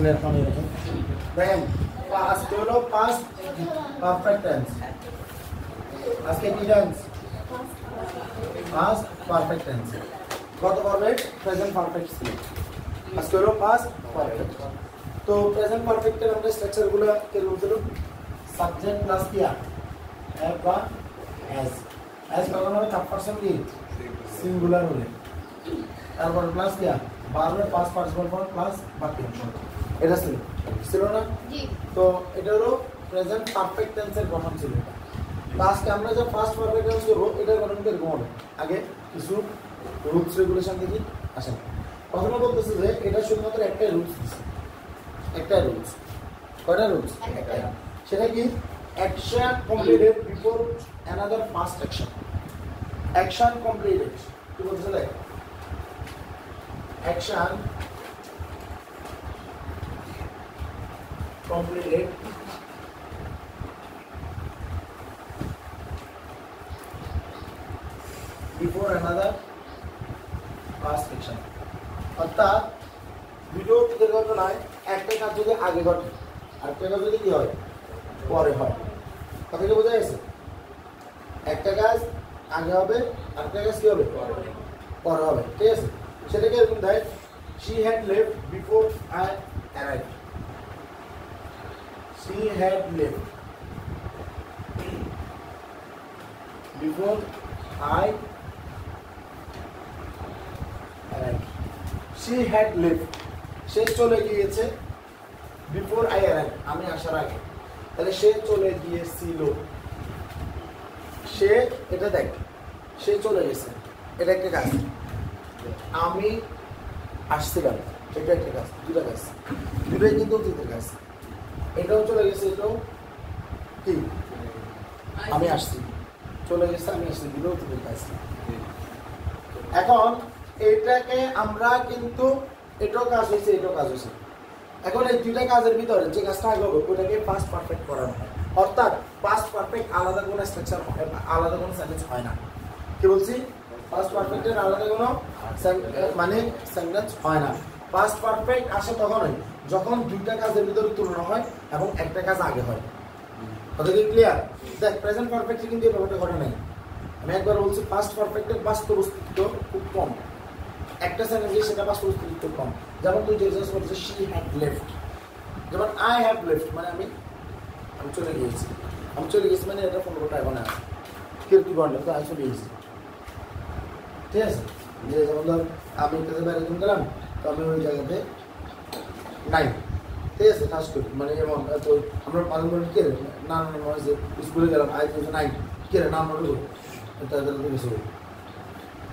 দেখেন আজকে হলো পাস্ট পারফেক্ট টেন্স। আজকে কি টেন্স? Past perfect tense. গত পর্বে প্রেজেন্ট পারফেক্ট ছিল, আজকে হলো পাস্ট পারফেক্ট। তো প্রেজেন্ট পারফেক্টের আমরা স্ট্রাকচারগুলো কিরকম ছিল? সাবজেক্ট প্লাস কিয়া হ্যাভ বা হ্যাজ। হ্যাজ কখন হবে? থার্ড পারসন কি সিঙ্গুলার হলে, তারপর প্লাস কিয়া ভার্বের পাস্ট পার্টিসিপল ফর্ম প্লাস বাকি অংশ। এটা ছিল না? তো এটা হলো প্রেজেন্ট পারফেক্ট টেন্সের গঠন ছিল। আজকে আমরা যে পাস্ট পারফেক্ট টেন্স করব এটার গঠন কিরকম হবে? আগে কিছু রুলস রেগুলেশন দেখি। আসেন, প্রথমে বলতেছে যে এটা শুধুমাত্র একটাই রুলস দিচ্ছে, একটাই রুলস। কয়টা রুলস? একটাই। সেটা কি? Action completed before another past action. Action completed কি বলতেছে? দেখ, action completed before another past action। অর্থাৎ ভিডিও দুর্ঘটনায় একটা কাজ যদি আগে ঘটে আর একটা কাজ যদি কি হয় পরে হয়, কথাটা বোঝা গেছে? একটা কাজ আগে হবে আর একটা কাজ কি হবে পরে হবে, ঠিক আছে? সেটাকে এরকম দেয়, she had left before I arrived। She had left before I arrived। She had left, সে চলে গিয়েছে before I arrived, আমি আসার আগে। তাহলে সে চলে গিয়েছিল, সে এটা দেখ, সে চলে গেছে, এটা একটা কাজ। আমি আসছিলাম, এটা একটা কাজ। দুটা কাজ, দুটাই কিন্তু অতীতের কাজ। এটাও চলে গেছে, এটাও কি আমি আসছি, চলে গেছে আমি আসছি, দুটো অতীতের কাজ। এখন এটাকে আমরা কিন্তু এটাও কাজ হয়েছে, এটাও কাজ হয়েছে। এখন এই দুইটা কাজের ভিতরে যে কাজটা আগে হবে ওটাকে পাস্ট পারফেক্ট করানো হয়। অর্থাৎ পাস্ট পারফেক্ট আলাদা কোনো স্ট্রাকচার, আলাদা কোনো সেন্টেন্স হয় না। কি বলছি? পাস্ট পারফেক্টের আলাদা কোনো মানে সেন্টেন্স হয় না। পাস্ট পারফেক্ট আসে তখনই যখন দুইটা কাজের ভিতরে তুলনা হয় এবং একটা কাজ আগে হয়। কথা কি ক্লিয়ার? দেখ, প্রেজেন্ট পারফেক্টে কিন্তু এই ব্যাপারটা ঘটে নাই। আমি একবার বলছি পাস্ট পারফেক্টের বাস্তব অস্তিত্ব খুব কম। একটা সেন্টেন্সে সেটা বাস্তব অস্তিত্ব কম। যেমন তুই যে বলছিস she had left, যেমন I have left মানে আমি চলে গিয়েছি। আমি চলে গেছি মানে এটা 15টা এখন আছে কি বললে তো আমি চলে গেছি, ঠিক আছে? যে যেমন ধর আমি কাছে বাইরে গেলাম, তো আমি ওই জায়গাতে নাই, ঠিক আছে? কাজ করি মানে যেমন তো আমরা পালন করি কে না মনে যে স্কুলে গেলাম আজ নাই কে নাম মনে করি তাদের গেছে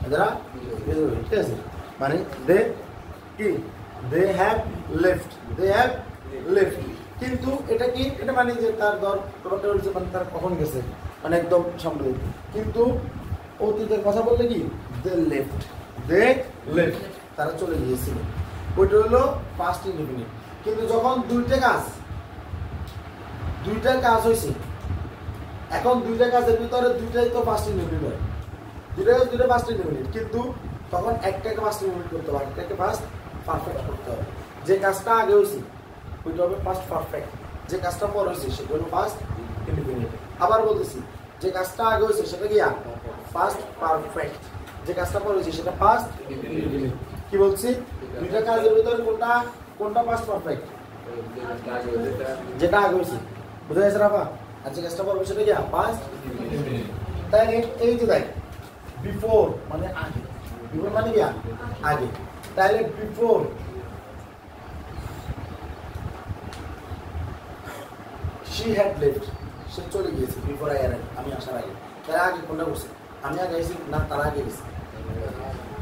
এরা, ঠিক আছে? মানে দে কি they have left, they have left. কিন্তু এটা কি? এটা মানে যে তার ধর ব্যাপারটা হচ্ছে মানে তার কখন গেছে মানে একদম সামনে। কিন্তু অতীতের কথা বললে কি দে লেফট, দে লেফট, তারা চলে গিয়েছিল। ওইটা হলো পাস্ট ইনডিফিনিট। কিন্তু যখন দুইটা কাজ হয়েছে, এখন দুইটা কাজের ভিতরে দুইটাই তো পাস্ট ইনডিফিনিট হয়, দুইটা পাস্ট ইনডিফিনিট। কিন্তু তখন একটাকে পাস্ট ইনডিফিনিট করতে হবে, একটাকে পাস্ট পারফেক্ট করতে হবে। যে কাজটা আগে হয়েছে ওইটা হবে পাস্ট পারফেক্ট, যে কাজটা পরে হয়েছে সেটা হলো পাস্ট ইনডিফিনিট। আবার বলতেছি, যে কাজটা আগে হয়েছে সেটা কি পাস্ট পারফেক্ট, যে কাজটা পরে হয়েছে সেটা পাস্ট ইনডিফিনিট। কি বলছি? দুইটা কাজের ভিতরে কোনটা পাস্ট পারফেক্ট? যেটা আগে হয়েছে, বুঝা গেছে রাফা? আর যে কাজটা পরে সেটা কি পাস্ট ইনডিফিনিট। তাই এই যে দেখ, বিফোর মানে আগে, বিফোর মানে কি আগে। তাহলে বিফোর she had left, সে চলে গিয়েছে before I arrived, আমি আসার আগে। তার আগে কোনটা করছে? আমি আগে এসেছি না তার আগে গেছে?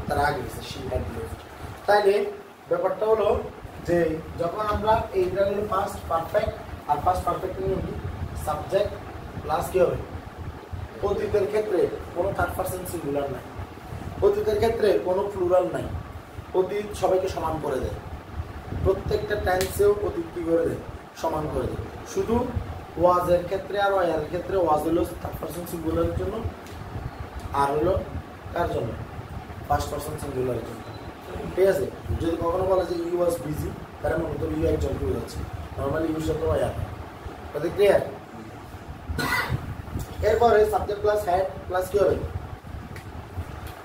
তার আগে গেছে, she had left। তাইলে ব্যাপারটা হলো যে যখন আমরা এইটা হলো পাস্ট পারফেক্ট, আর পাস্ট পারফেক্ট নিয়ে কি সাবজেক্ট প্লাস কি হবে? অতীতের ক্ষেত্রে কোনো থার্ড পারসন সিঙ্গুলার নাই, অতীতের ক্ষেত্রে কোনো প্লুরাল নাই। অতীত সবাইকে সমান করে দেয়, প্রত্যেকটা টেন্সেও অতীত কি করে দেয়? সমান করে দেয়। শুধু ওয়াজের ক্ষেত্রে আর ওয়ার ক্ষেত্রে ওয়াজ হলো থার্ড পারসন সিঙ্গুলারের জন্য, আর হলো কার জন্য? ফার্স্ট পারসন সিঙ্গুলারের জন্য, ঠিক আছে? যদি কখনো বলা যে ইউ ওয়াজ বিজি, তারা মূলত ইউ একজন করে যাচ্ছে, নর্মালি ইউর সাথে ওয়াই আর কথা ক্লিয়ার। এরপরে সাবজেক্ট প্লাস হ্যাড প্লাস কি হবে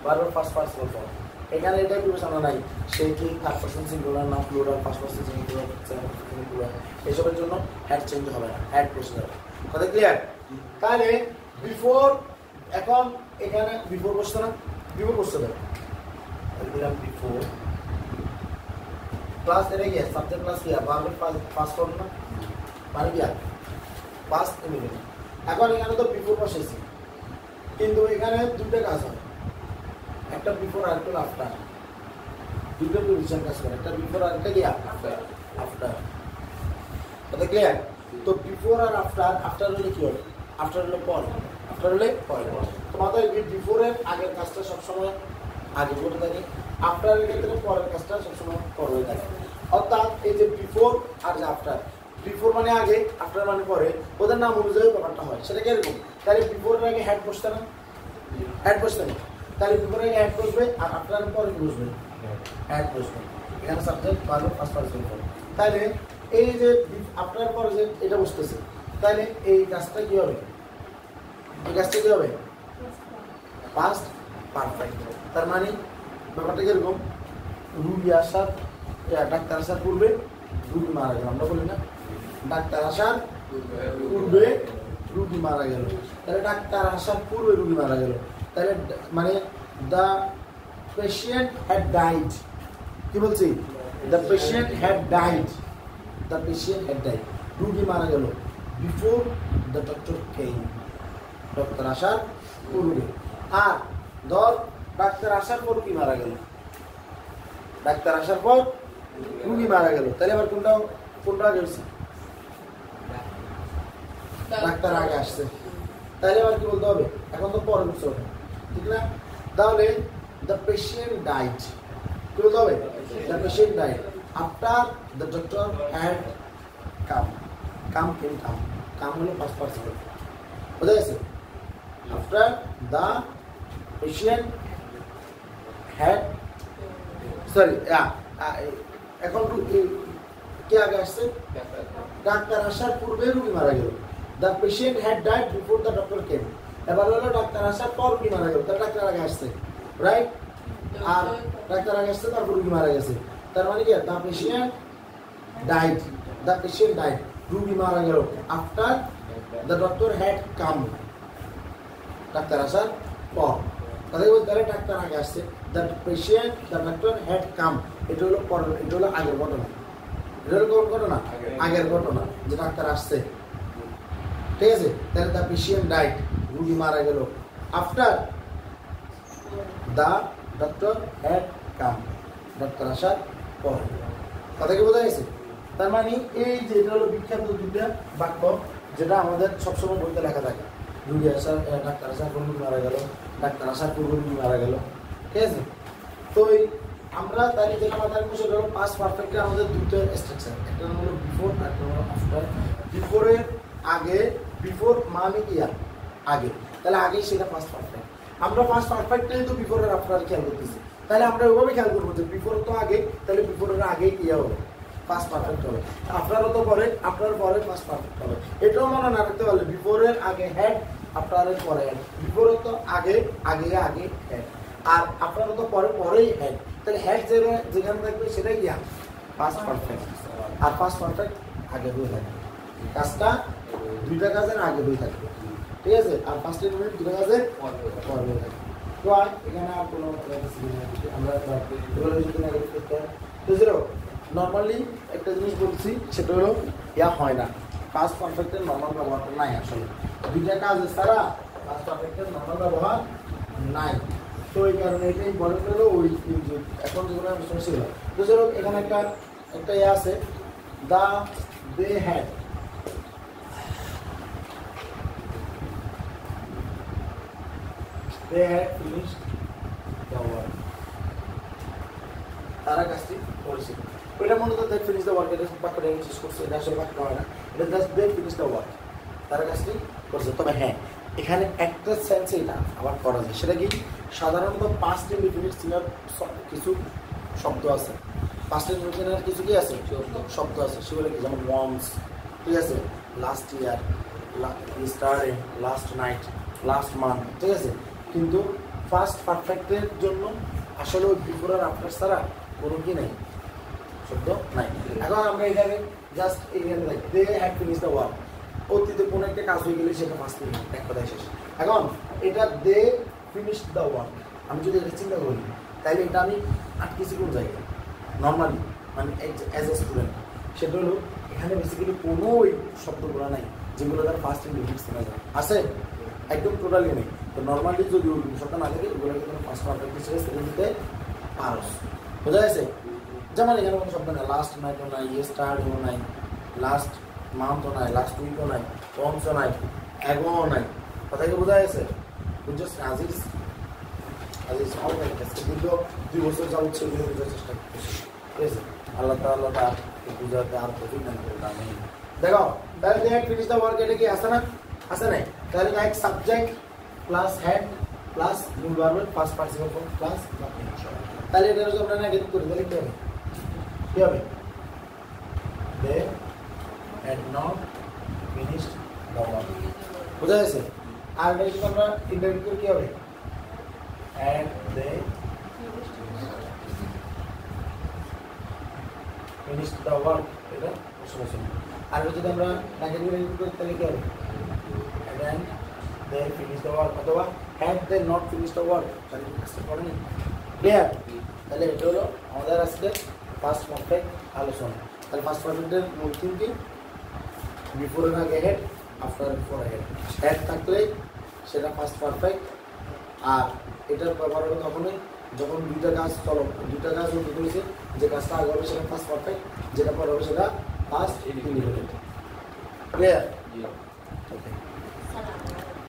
বারবার ফার্স্ট পার্সন ফর্ম। এখানে এটা বিবেচনা নাই সে কি থার্ড পার্সন সিঙ্গুলার না plural, first person singular, second person singular, এসবের জন্য হ্যাড চেঞ্জ হবে না, হ্যাড বসে যাবে। কথা ক্লিয়ার? তাহলে বিফোর, এখন এখানে বিফোর বসছে না, বিফোর বসতে দেবে, দিলাম বিফোর প্লাস এটা কি সাবজেক্ট প্লাস কি বারবার ফার্স্ট ফর্ম না, মানে কি পাস্ট ইমিডিয়েট। এখন এখানে তো বিফোর বসেছি, কিন্তু এখানে দুটো কাজ হয়, একটা বিফোর আর একটা আফটার, দুটো পজিশন কাজ করে, একটা বিফোর আর একটা কি আফটার। কথা ক্লিয়ার? তো বিফোর আর আফটার, আফটার হলে কি হবে, আফটার হলে পরে, আফটার হলে পরে। তোমাদের বিফোরের আগের কাজটা সবসময় আগে করে থাকে, আফটারের ক্ষেত্রে পরের কাজটা সবসময় পরে হয়ে থাকে। অর্থাৎ এই যে বিফোর আর যে আফটার, বিফোর মানে আগে, আফটার মানে পরে, ওদের নাম অনুযায়ী ব্যাপারটা হয়। সেটা কি এরকম? তাহলে বিফোরের আগে হ্যাড বসতে না, হ্যাড বসতে না, তাহলে বিফোরের আগে হ্যাড বসবে আর আফটারের পরে বসবে হ্যাড বসবে। এখানে সাবজেক্ট ভালো ফার্স্ট পার্সন ফর্ম। তাহলে এই যে আফটার পরে যে এটা বসতেছে, তাহলে এই কাজটা কি হবে, এই কাজটা কি হবে পাস্ট পারফেক্ট। তার মানে ব্যাপারটা কিরকম, রুগী আসার, ডাক্তার আসার পূর্বে রুগী মারা গেল, আমরা বলি না ডাক্তার আসার পূর্বে রুগী মারা গেল, তাহলে ডাক্তার আসার পূর্বে রুগী মারা গেল, তাহলে মানে দ্য পেশেন্ট হ্যাড ডাইড, কি বলছি, the patient had died, the patient had died, রুগী মারা গেল before the doctor came, doctor আসার পূর্বে। আর ধর ডাক্তার আসার পর রুগী মারা গেল, ডাক্তার আসার পর রুগী মারা গেল, তাহলে আবার কোনটা কোনটা আগে হচ্ছে, ডাক্তার আগে আসছে, তাহলে আবার কি বলতে হবে, এখন তো পরে বুঝতে হবে, ঠিক না? তাহলে দ্য পেশেন্ট ডাইড, কি বলতে হবে, the patient died after the doctor had come, come can come, come হলো ফার্স্ট পার্সন, বোঝা গেছে? After the patient had, sorry এখন কে আগে আসছে, ডাক্তার আসার পূর্বে রুগী মারা গেল, the patient had died before the doctor came. এবার হলো ডাক্তার আসার পর রুগী মারা গেল, তার ডাক্তার আগে আসছে, রাইট? আর ডাক্তার আগে আসছে, তারপর রুগী মারা গেছে, তার মানে কি the patient died, the patient died, রুগী মারা গেল after the doctor had come, ডাক্তার আসার পর। তাহলে তাহলে ডাক্তার আগে আসছে, the patient the doctor had come, এটা হলো পরের, এটা হলো আগের ঘটনা, এটা হলো কোন ঘটনা, আগের ঘটনা যে ডাক্তার আসছে, ঠিক আছে? তাহলে দ্য পেশেন্ট ডাইড, রুগী মারা গেল after the doctor had come, ডাক্তার আসার পর। কথা কি বোঝা গেছে? তার মানে এই যে এটা হলো বিখ্যাত দুইটা বাক্য, যেটা আমাদের সবসময় বইতে লেখা থাকে, রুগী আসার, ডাক্তার আসার পর রুগী মারা গেল, ডাক্তার আসার পর রুগী মারা গেল, ঠিক আছে? তো আমরা তাই যেটা মাথায় বসে গেল, পাস্ট পারফেক্টে আমাদের দুটো স্ট্রাকচার, একটা হলো বিফোর আর একটা হলো আফটার। বিফোরের আগে, বিফোর মানে কি আগে, তাহলে আগেই সেটা পাস্ট পারফেক্ট। আমরা পাস্ট পারফেক্টে তো বিফোরের আফটার খেয়াল করতেছি, তাহলে আমরা ওইভাবে খেয়াল করবো যে বিফোর তো আগে, তাহলে বিফোরের আগেই কি হবে, পাস্ট পারফেক্ট হবে। আফটারও তো পরে, আফটার পরে পাস্ট পারফেক্ট হবে। এটাও মনে না রাখতে পারলে বিফোরের আগে হ্যাড, আফটারের পরে হ্যাড, বিফোরের তো আগে আগে আগে হ্যাড, আর আপনারও তো পরে পরেই হ্যাড, তাহলে হ্যাড যেখানে থাকবে সেটাই কি পাস্ট পারফেক্ট। আর পাস্ট পারফেক্ট আগে হয়ে থাকবে, কাজটা দুইটা কাজের আগে হয়ে থাকবে, ঠিক আছে? আর ফার্স্ট স্টেটমেন্ট দুটো কাজের পরে হয়ে থাকবে। তো এখানে আর কোনো আমরা নর্মালি একটা জিনিস বলছি, সেটা হলো ইয়া হয় না, পাস্ট পারফেক্টের নর্মাল ব্যবহারটা নাই, আসলে দুইটা কাজ ছাড়া পাস্ট পারফেক্টের নর্মাল ব্যবহার নাই। তো এই কারণে এটাই বলে হলো ওই এখন যেগুলো ছিল। তো চলো এখানে একটা ইয়ে আছে, the they had, they had finished the work, তারা কাজটি করেছিল। ওইটা মূলত they finished the work, এটা বাক্যটা শেষ করছে, এটা আসলে বাক্য হয় না, এটা just they finished the work, তারা কাজটি করছে। তবে হ্যাঁ, এখানে একটা সেন্সে এটা আবার করা যায়, সেটা কি সাধারণত পাস্ট ইনডিফিনিট সিনার কিছু শব্দ আছে, পাস্টের আর কিছু কি আছে, শব্দ আছে, সেগুলো কি যেমন ওয়ার্মস, ঠিক আছে, last year, স্টারডে, last night, last month, ঠিক আছে। কিন্তু ফার্স্ট পারফেক্টের জন্য আসলে ওই বিফোর আর আফটার ছাড়া কোনো কি নেই, শব্দ নাই। এখন আমরা এখানে জাস্ট এইখানে দেখি they had finish the work, অতীতে কোনো একটা কাজ হয়ে গেলে সেটা ফার্স্ট মিনিট এক কথায় শেষ। এখন এটা দে ফিনিশ দ্য ওয়ার্ক, আমি যদি এটা চিন্তা করি তাহলে এটা আমি আটকেছি কোন জায়গায় নর্মালি, মানে অ্যাজ এ স্টুডেন্ট, সেটা হলো এখানে বেসিক্যালি কোনো ওই শব্দগুলো নাই যেগুলো তার ফার্স্ট ইন্ডিভিজুয়াল চেনা যায়, আছে একদম টোটালি নেই। তো নর্মালি যদি ওই শব্দ না থাকে ওগুলোকে তুমি ফার্স্ট পারফেক্ট হিসেবে ছেড়ে দিতে পারস, বোঝা গেছে। যেমন এখানে কোনো শব্দ নাই, লাস্ট নাইটও নাই, স্টারও নাই, লাস্ট মান্থও নাই, লাস্ট উইকও নাই, ওয়ার্মসও নাই, অ্যাগোও নাই, কথা কি বোঝা গেছে? বুঝছো আজিজ আজিজ অনেক দীর্ঘ 2 বছর যাবত সেগুলো বোঝার চেষ্টা করতেছি, ঠিক আছে। আল্লাহ তাআলা তার বুঝাতে আর তৌফিক দান করুন, আমিন। দেখো তাহলে they had finish the work, এটা কি আছে না, আছে নাই? তাহলে এক সাবজেক্ট প্লাস হেড প্লাস মূল ভার্বের পাস্ট পার্টিসিপল ফর্ম প্লাস, তাহলে এটা যদি আমরা নেগেটিভ করি তাহলে কি হবে, কি হবে? They had not finished the work, বোঝা গেছে। আর এটা যদি আমরা ইনডাইরেক্ট করি কি হবে? and they finished the work, এটা সমাস। আর যদি আমরা নেগেটিভ করি তাহলে কি হবে? and then they finished the work, অথবা had they not finished the work, তাহলে কি কাজটা করেনি, ক্লিয়ার? তাহলে এটা হলো আমাদের আজকে ফার্স্ট পারফেক্ট আলোচনা। তাহলে ফার্স্ট পারফেক্টের মূল থিম কি? বিফোর এর আগে head, after before head. Head থাকলে সেটা ফার্স্ট পারফেক্ট, আর এটার ব্যবহার হবে তখনই যখন দুইটা কাজ দুইটা কাজ উদ্যোগ হয়েছে, যে কাজটা আগে হবে সেটা ফার্স্ট পারফেক্ট, যেটা পরে হবে সেটা ফার্স্ট ইনডিফিনিট। ক্লিয়ার? ওকে।